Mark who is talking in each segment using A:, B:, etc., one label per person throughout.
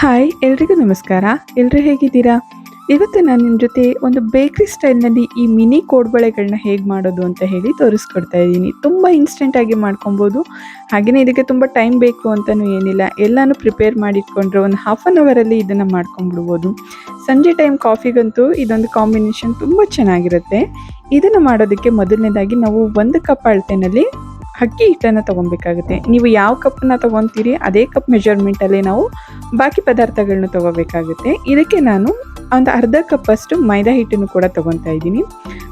A: Hi ಎಲ್ರಿಗೂ ನಮಸ್ಕಾರ. ಎಲ್ಲರೂ ಹೇಗಿದ್ದೀರಾ? ಇವತ್ತು ನಾನು ನಿಮ್ಮ ಜೊತೆ ಒಂದು ಬೇಕ್ರಿ ಸ್ಟೈಲ್ನಲ್ಲಿ ಈ ಮಿನಿ ಕೋಡ್ಬಳೆಗಳನ್ನ ಹೇಗೆ ಮಾಡೋದು ಅಂತ ಹೇಳಿ ತೋರಿಸ್ಕೊಡ್ತಾ ಇದ್ದೀನಿ. ತುಂಬ ಇನ್ಸ್ಟೆಂಟಾಗಿ ಮಾಡ್ಕೊಬೋದು. ಹಾಗೆಯೇ ಇದಕ್ಕೆ ತುಂಬ ಟೈಮ್ ಬೇಕು ಅಂತಲೂ ಏನಿಲ್ಲ. ಎಲ್ಲನೂ ಪ್ರಿಪೇರ್ ಮಾಡಿಟ್ಕೊಂಡ್ರೆ ಒಂದು ಹಾಫ್ ಆನ್ ಅವರಲ್ಲಿ ಇದನ್ನು ಮಾಡ್ಕೊಂಡ್ಬಿಡ್ಬೋದು. ಸಂಜೆ ಟೈಮ್ ಕಾಫಿಗಂತೂ ಇದೊಂದು ಕಾಂಬಿನೇಷನ್ ತುಂಬ ಚೆನ್ನಾಗಿರುತ್ತೆ. ಇದನ್ನು ಮಾಡೋದಕ್ಕೆ ಮೊದಲನೇದಾಗಿ ನಾವು 1 ಕಪ್ ಅಳತೆನಲ್ಲಿ ಅಕ್ಕಿ ಹಿಟ್ಟನ್ನು ತೊಗೊಬೇಕಾಗುತ್ತೆ. ನೀವು ಯಾವ ಕಪ್ಪನ್ನ ತೊಗೊತೀರಿ ಅದೇ ಕಪ್ ಮೆಜರ್ಮೆಂಟಲ್ಲಿ ನಾವು ಬಾಕಿ ಪದಾರ್ಥಗಳನ್ನ ತೊಗೋಬೇಕಾಗುತ್ತೆ. ಇದಕ್ಕೆ ನಾನು ಒಂದು ಅರ್ಧ ಕಪ್ಪಷ್ಟು ಮೈದಾ ಹಿಟ್ಟನ್ನು ಕೂಡ ತೊಗೊತಾ ಇದ್ದೀನಿ.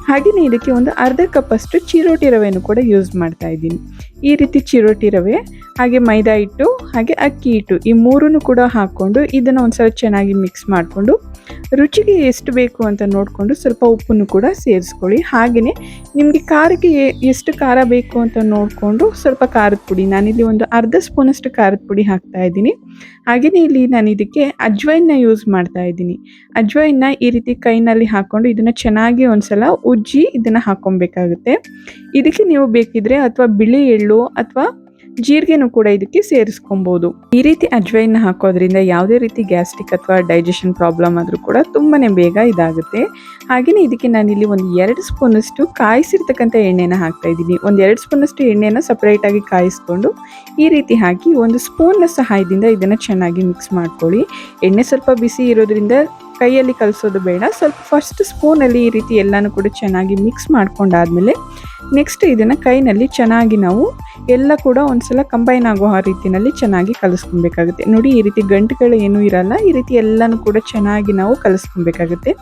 A: ಹಾಗೆಯೇ ಇದಕ್ಕೆ ಒಂದು ಅರ್ಧ ಕಪ್ಪಷ್ಟು ಚಿರೋಟಿ ರವೆಯನ್ನು ಕೂಡ ಯೂಸ್ ಮಾಡ್ತಾ ಇದ್ದೀನಿ. ಈ ರೀತಿ ಚಿರೋಟಿ ರವೆ, ಹಾಗೆ ಮೈದಾ ಹಿಟ್ಟು, ಹಾಗೆ ಅಕ್ಕಿ ಹಿಟ್ಟು ಈ ಮೂರನ್ನು ಕೂಡ ಹಾಕ್ಕೊಂಡು ಇದನ್ನು ಒಂದ್ಸಲ ಚೆನ್ನಾಗಿ ಮಿಕ್ಸ್ ಮಾಡಿಕೊಂಡು ರುಚಿಗೆ ಎಷ್ಟು ಬೇಕು ಅಂತ ನೋಡಿಕೊಂಡು ಸ್ವಲ್ಪ ಉಪ್ಪನ್ನು ಕೂಡ ಸೇರಿಸ್ಕೊಳ್ಳಿ. ಹಾಗೆಯೇ ನಿಮಗೆ ಖಾರಕ್ಕೆ ಎಷ್ಟು ಖಾರ ಬೇಕು ಅಂತ ನೋಡಿಕೊಂಡು ಸ್ವಲ್ಪ ಖಾರದ ಪುಡಿ, ನಾನಿಲ್ಲಿ ಒಂದು ಅರ್ಧ ಸ್ಪೂನಷ್ಟು ಖಾರದ ಪುಡಿ ಹಾಕ್ತಾ ಇದ್ದೀನಿ. ಹಾಗೆಯೇ ಇಲ್ಲಿ ನಾನು ಇದಕ್ಕೆ ಅಜ್ವೈನ್ನ ಯೂಸ್ ಮಾಡ್ತಾ ಇದ್ದೀನಿ. ಅಜ್ವೈನ್ನ ಈ ರೀತಿ ಕೈನಲ್ಲಿ ಹಾಕ್ಕೊಂಡು ಇದನ್ನು ಚೆನ್ನಾಗಿ ಒಂದ್ಸಲ ಉಜ್ಜಿ ಇದನ್ನು ಹಾಕ್ಕೊಬೇಕಾಗುತ್ತೆ. ಇದಕ್ಕೆ ನೀವು ಬೇಕಿದ್ರೆ ಅಥವಾ ಬಿಳಿ ಎಳ್ಳು ಅಥವಾ ಜೀರಿಗೆನೂ ಕೂಡ ಇದಕ್ಕೆ ಸೇರಿಸ್ಕೊಬೋದು. ಈ ರೀತಿ ಅಜ್ವೈನ್ನ ಹಾಕೋದ್ರಿಂದ ಯಾವುದೇ ರೀತಿ ಗ್ಯಾಸ್ಟ್ರಿಕ್ ಅಥವಾ ಡೈಜೆಷನ್ ಪ್ರಾಬ್ಲಮ್ ಆದರೂ ಕೂಡ ತುಂಬಾ ಬೇಗ ಇದಾಗುತ್ತೆ. ಹಾಗೆಯೇ ಇದಕ್ಕೆ ನಾನಿಲ್ಲಿ ಒಂದು 2 ಸ್ಪೂನಷ್ಟು ಕಾಯಿಸಿರ್ತಕ್ಕಂಥ ಎಣ್ಣೆನ ಹಾಕ್ತಾ ಇದ್ದೀನಿ. ಒಂದು 2 ಸ್ಪೂನಷ್ಟು ಎಣ್ಣೆನ ಸಪ್ರೇಟಾಗಿ ಕಾಯಿಸ್ಕೊಂಡು ಈ ರೀತಿ ಹಾಕಿ ಒಂದು ಸ್ಪೂನ್ನ ಸಹಾಯದಿಂದ ಇದನ್ನು ಚೆನ್ನಾಗಿ ಮಿಕ್ಸ್ ಮಾಡ್ಕೊಳ್ಳಿ. ಎಣ್ಣೆ ಸ್ವಲ್ಪ ಬಿಸಿ ಇರೋದ್ರಿಂದ ಕೈಯಲ್ಲಿ ಕಲಿಸೋದು ಬೇಡ. ಸ್ವಲ್ಪ ಫಸ್ಟ್ ಸ್ಪೂನಲ್ಲಿ ಈ ರೀತಿ ಎಲ್ಲನೂ ಕೂಡ ಚೆನ್ನಾಗಿ ಮಿಕ್ಸ್ ಮಾಡ್ಕೊಂಡಾದ್ಮೇಲೆ ನೆಕ್ಸ್ಟ್ ಇದನ್ನು ಕೈನಲ್ಲಿ ಚೆನ್ನಾಗಿ ನಾವು ಎಲ್ಲ ಕೂಡ ಒಂದ್ಸಲ ಕಂಬೈನ್ ಆಗೋ ರೀತಿಯಲ್ಲಿ ಚೆನ್ನಾಗಿ ಕಲಿಸ್ಕೊಬೇಕಾಗುತ್ತೆ. ನೋಡಿ, ಈ ರೀತಿ ಗಂಟುಗಳು ಏನೂ ಇರಲ್ಲ. ಈ ರೀತಿ ಎಲ್ಲನೂ ಕೂಡ ಚೆನ್ನಾಗಿ ನಾವು ಕಲಿಸ್ಕೊಬೇಕಾಗುತ್ತೆ.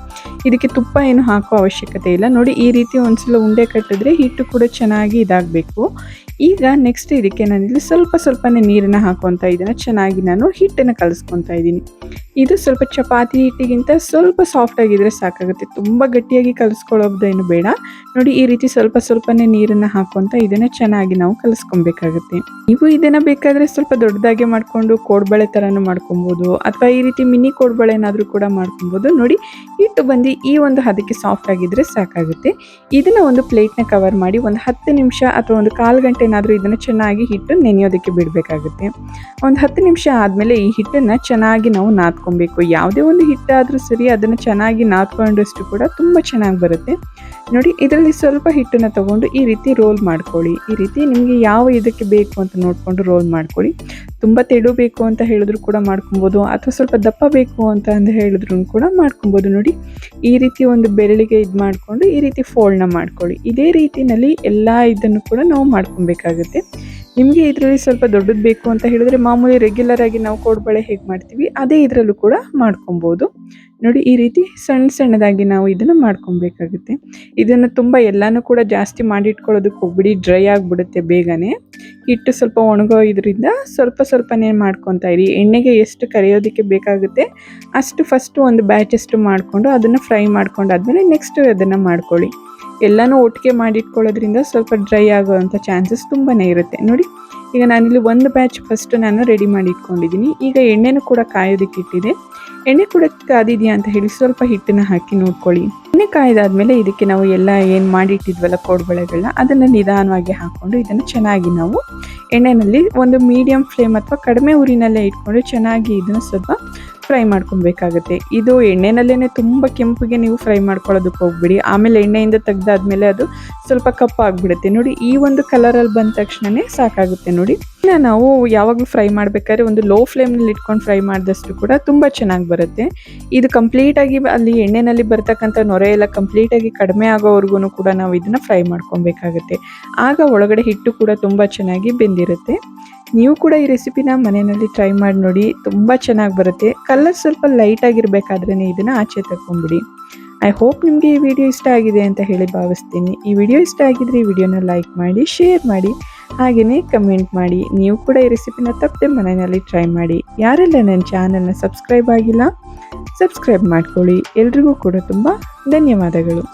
A: ಇದಕ್ಕೆ ತುಪ್ಪ ಏನು ಹಾಕೋ ಅವಶ್ಯಕತೆ ಇಲ್ಲ. ನೋಡಿ, ಈ ರೀತಿ ಒಂದ್ಸಲ ಉಂಡೆ ಕಟ್ಟಿದ್ರೆ ಹಿಟ್ಟು ಕೂಡ ಚೆನ್ನಾಗಿ ಇದಾಗಬೇಕು. ಈಗ ನೆಕ್ಸ್ಟ್ ಇದಕ್ಕೆ ನಾನಿಲ್ಲಿ ಸ್ವಲ್ಪನೇ ನೀರನ್ನು ಹಾಕೊತ ಇದನ್ನು ಚೆನ್ನಾಗಿ ನಾನು ಹಿಟ್ಟನ್ನು ಕಲಿಸ್ಕೊತಾ ಇದ್ದೀನಿ. ಇದು ಸ್ವಲ್ಪ ಚಪಾತಿ ಹಿಟ್ಟಿಗಿಂತ ಸ್ವಲ್ಪ ಸಾಫ್ಟ್ ಆಗಿದ್ರೆ ಸಾಕಾಗುತ್ತೆ. ತುಂಬ ಗಟ್ಟಿಯಾಗಿ ಕಲಿಸ್ಕೊಳ್ಳೋದೇನು ಬೇಡ. ನೋಡಿ, ಈ ರೀತಿ ಸ್ವಲ್ಪನೇ ನೀರನ್ನು ಹಾಕೊತ ಇದನ್ನು ಚೆನ್ನಾಗಿ ನಾವು ಕಲಿಸ್ಕೊಬೇಕಾಗುತ್ತೆ. ನೀವು ಇದನ್ನು ಬೇಕಾದರೆ ಸ್ವಲ್ಪ ದೊಡ್ಡದಾಗಿ ಮಾಡಿಕೊಂಡು ಕೋಡ್ಬಳೆ ಥರನೂ ಮಾಡ್ಕೊಬೋದು, ಅಥವಾ ಈ ರೀತಿ ಮಿನಿ ಕೋಡ್ಬಳೆ ಏನಾದರೂ ಕೂಡ ಮಾಡ್ಕೊಬೋದು. ನೋಡಿ, ಹಿಟ್ಟು ಬಂದು ಈ ಒಂದು ಹದಕ್ಕೆ ಸಾಫ್ಟ್ ಆಗಿದ್ರೆ ಸಾಕಾಗುತ್ತೆ. ಇದನ್ನು ಒಂದು ಪ್ಲೇಟ್ನ ಕವರ್ ಮಾಡಿ ಒಂದು 10 ನಿಮಿಷ ಅಥವಾ ಒಂದು 1/4 ಗಂಟೆ ಏನಾದರೂ ಇದನ್ನು ಚೆನ್ನಾಗಿ ಹಿಟ್ಟು ನೆನೆಯೋದಕ್ಕೆ ಬಿಡಬೇಕಾಗುತ್ತೆ. ಒಂದು 10 ನಿಮಿಷ ಆದಮೇಲೆ ಈ ಹಿಟ್ಟನ್ನು ಚೆನ್ನಾಗಿ ನಾವು ನಾದ್ಕೊಬೇಕು. ಯಾವುದೇ ಒಂದು ಹಿಟ್ಟಾದರೂ ಸರಿ ಅದನ್ನು ಚೆನ್ನಾಗಿ ನಾದ್ಕೊಂಡಷ್ಟು ಕೂಡ ತುಂಬ ಚೆನ್ನಾಗಿ ಬರುತ್ತೆ. ನೋಡಿ, ಇದರಲ್ಲಿ ಸ್ವಲ್ಪ ಹಿಟ್ಟನ್ನು ತಗೊಂಡು ಈ ರೀತಿ ರೋಲ್ ಮಾಡ್ಕೊಳ್ಳಿ. ಈ ರೀತಿ ನಿಮಗೆ ಯಾವ ಇದಕ್ಕೆ ಬೇಕು ಅಂತ ನೋಡಿಕೊಂಡು ರೋಲ್ ಮಾಡ್ಕೊಳ್ಳಿ. ತುಂಬ ತೆಳು ಬೇಕು ಅಂತ ಹೇಳಿದ್ರು ಕೂಡ ಮಾಡ್ಕೊಬೋದು, ಅಥವಾ ಸ್ವಲ್ಪ ದಪ್ಪ ಬೇಕು ಅಂತ ಹೇಳಿದ್ರು ಕೂಡ ಮಾಡ್ಕೊಬೋದು. ನೋಡಿ, ಈ ರೀತಿ ಒಂದು ಬೆರಳಿಗೆ ಇದು ಮಾಡಿಕೊಂಡು ಈ ರೀತಿ ಫೋಲ್ಡ್ನ ಮಾಡ್ಕೊಳ್ಳಿ. ಇದೇ ರೀತಿಯಲ್ಲಿ ಎಲ್ಲ ಇದನ್ನು ಕೂಡ ನಾವು ಮಾಡ್ಕೊಬೇಕಾಗುತ್ತೆ. ನಿಮಗೆ ಇದರಲ್ಲಿ ಸ್ವಲ್ಪ ದೊಡ್ಡದು ಬೇಕು ಅಂತ ಹೇಳಿದ್ರೆ ಮಾಮೂಲಿ ರೆಗ್ಯುಲರ್ ಆಗಿ ನಾವು ಕೋಡ್ಬಳೆ ಹೇಗೆ ಮಾಡ್ತೀವಿ ಅದೇ ಇದರಲ್ಲೂ ಕೂಡ ಮಾಡ್ಕೊಬೋದು. ನೋಡಿ, ಈ ರೀತಿ ಸಣ್ಣದಾಗಿ ನಾವು ಇದನ್ನು ಮಾಡ್ಕೊಬೇಕಾಗುತ್ತೆ. ಇದನ್ನು ತುಂಬ ಎಲ್ಲನೂ ಕೂಡ ಜಾಸ್ತಿ ಮಾಡಿಟ್ಕೊಳ್ಳೋದಕ್ಕೆ ಹೋಗ್ಬಿಡಿ, ಡ್ರೈ ಆಗಿಬಿಡುತ್ತೆ ಬೇಗನೆ. ಹಿಟ್ಟು ಸ್ವಲ್ಪ ಒಣಗೋ ಇದರಿಂದ ಸ್ವಲ್ಪನೇ ಮಾಡ್ಕೊತಾ ಇರಿ. ಎಣ್ಣೆಗೆ ಎಷ್ಟು ಕರಿಯೋದಕ್ಕೆ ಬೇಕಾಗುತ್ತೆ ಅಷ್ಟು ಫಸ್ಟು ಒಂದು ಬ್ಯಾಚಷ್ಟು ಮಾಡಿಕೊಂಡು ಅದನ್ನು ಫ್ರೈ ಮಾಡ್ಕೊಂಡಾದ್ಮೇಲೆ ನೆಕ್ಸ್ಟ್ ಅದನ್ನು ಮಾಡ್ಕೊಳ್ಳಿ. ಎಲ್ಲನೂ ಒಟ್ಟಿಗೆ ಮಾಡಿಟ್ಕೊಳ್ಳೋದ್ರಿಂದ ಸ್ವಲ್ಪ ಡ್ರೈ ಆಗೋವಂಥ ಚಾನ್ಸಸ್ ತುಂಬಾ ಇರುತ್ತೆ. ನೋಡಿ, ಈಗ ನಾನಿಲ್ಲಿ ಒಂದು ಬ್ಯಾಚ್ ಫಸ್ಟ್ ನಾನು ರೆಡಿ ಮಾಡಿ ಇಟ್ಕೊಂಡಿದ್ದೀನಿ. ಈಗ ಎಣ್ಣೆನೂ ಕೂಡ ಕಾಯೋದಕ್ಕೆ ಇಟ್ಟಿದೆ. ಎಣ್ಣೆ ಕೂಡ ಕಾದಿದೆಯಾ ಅಂತ ಹೇಳಿ ಸ್ವಲ್ಪ ಹಿಟ್ಟನ್ನು ಹಾಕಿ ನೋಡ್ಕೊಳ್ಳಿ. ಎಣ್ಣೆ ಕಾಯ್ದಾದ್ಮೇಲೆ ಇದಕ್ಕೆ ನಾವು ಎಲ್ಲ ಏನು ಮಾಡಿಟ್ಟಿದ್ವಲ್ಲ ಕೋಡ್ಬಳೆಗಳನ್ನ ಅದನ್ನು ನಿಧಾನವಾಗಿ ಹಾಕ್ಕೊಂಡು ಇದನ್ನು ಚೆನ್ನಾಗಿ ನಾವು ಎಣ್ಣೆಯಲ್ಲಿ ಒಂದು ಮೀಡಿಯಂ ಫ್ಲೇಮ್ ಅಥವಾ ಕಡಿಮೆ ಉರಿನಲ್ಲೇ ಇಟ್ಕೊಂಡು ಚೆನ್ನಾಗಿ ಇದನ್ನು ಸ್ವಲ್ಪ ಫ್ರೈ ಮಾಡ್ಕೊಬೇಕಾಗುತ್ತೆ. ಇದು ಎಣ್ಣೆನಲ್ಲೇ ತುಂಬ ಕೆಂಪಿಗೆ ನೀವು ಫ್ರೈ ಮಾಡ್ಕೊಳ್ಳೋದಕ್ಕೆ ಹೋಗ್ಬಿಡಿ. ಆಮೇಲೆ ಎಣ್ಣೆಯಿಂದ ತೆಗ್ದಾದ್ಮೇಲೆ ಅದು ಸ್ವಲ್ಪ ಕಪ್ಪಾಗಿಬಿಡುತ್ತೆ. ನೋಡಿ, ಈ ಒಂದು ಕಲರಲ್ಲಿ ಬಂದ ತಕ್ಷಣವೇ ಸಾಕಾಗುತ್ತೆ. ನೋಡಿ, ನಾವು ಯಾವಾಗಲೂ ಫ್ರೈ ಮಾಡಬೇಕಾದ್ರೆ ಒಂದು ಲೋ ಫ್ಲೇಮ್ನಲ್ಲಿ ಇಟ್ಕೊಂಡು ಫ್ರೈ ಮಾಡಿದಷ್ಟು ಕೂಡ ತುಂಬ ಚೆನ್ನಾಗಿ ಬರುತ್ತೆ. ಇದು ಕಂಪ್ಲೀಟಾಗಿ ಅಲ್ಲಿ ಎಣ್ಣೆನಲ್ಲಿ ಬರ್ತಕ್ಕಂಥ ನೊರೆ ಎಲ್ಲ ಕಂಪ್ಲೀಟಾಗಿ ಕಡಿಮೆ ಆಗೋವರೆಗೂ ಕೂಡ ನಾವು ಇದನ್ನು ಫ್ರೈ ಮಾಡ್ಕೊಬೇಕಾಗುತ್ತೆ. ಆಗ ಒಳಗಡೆ ಹಿಟ್ಟು ಕೂಡ ತುಂಬ ಚೆನ್ನಾಗಿ ಬೆಂದಿರುತ್ತೆ. ನೀವು ಕೂಡ ಈ ರೆಸಿಪಿನ ಮನೆಯಲ್ಲಿ ಟ್ರೈ ಮಾಡಿ ನೋಡಿ, ತುಂಬ ಚೆನ್ನಾಗಿ ಬರುತ್ತೆ. ಕಲರ್ ಸ್ವಲ್ಪ ಲೈಟಾಗಿರಬೇಕಾದ್ರೇ ಇದನ್ನು ಆಚೆ ತಗೊಂಡ್ಬಿಡಿ. ಐ ಹೋಪ್ ನಿಮಗೆ ಈ ವಿಡಿಯೋ ಇಷ್ಟ ಆಗಿದೆ ಅಂತ ಹೇಳಿ ಭಾವಿಸ್ತೀನಿ. ಈ ವಿಡಿಯೋ ಇಷ್ಟ ಆಗಿದ್ರೆ ಈ ವಿಡಿಯೋನ ಲೈಕ್ ಮಾಡಿ, ಶೇರ್ ಮಾಡಿ, ಹಾಗೆಯೇ ಕಮೆಂಟ್ ಮಾಡಿ. ನೀವು ಕೂಡ ಈ ರೆಸಿಪಿನ ತಪ್ಪದೆ ಮನೆಯಲ್ಲಿ ಟ್ರೈ ಮಾಡಿ. ಯಾರೆಲ್ಲ ನನ್ನ ಚಾನಲ್ನ ಸಬ್ಸ್ಕ್ರೈಬ್ ಆಗಿಲ್ಲ, ಸಬ್ಸ್ಕ್ರೈಬ್ ಮಾಡ್ಕೊಳ್ಳಿ. ಎಲ್ರಿಗೂ ಕೂಡ ತುಂಬ ಧನ್ಯವಾದಗಳು.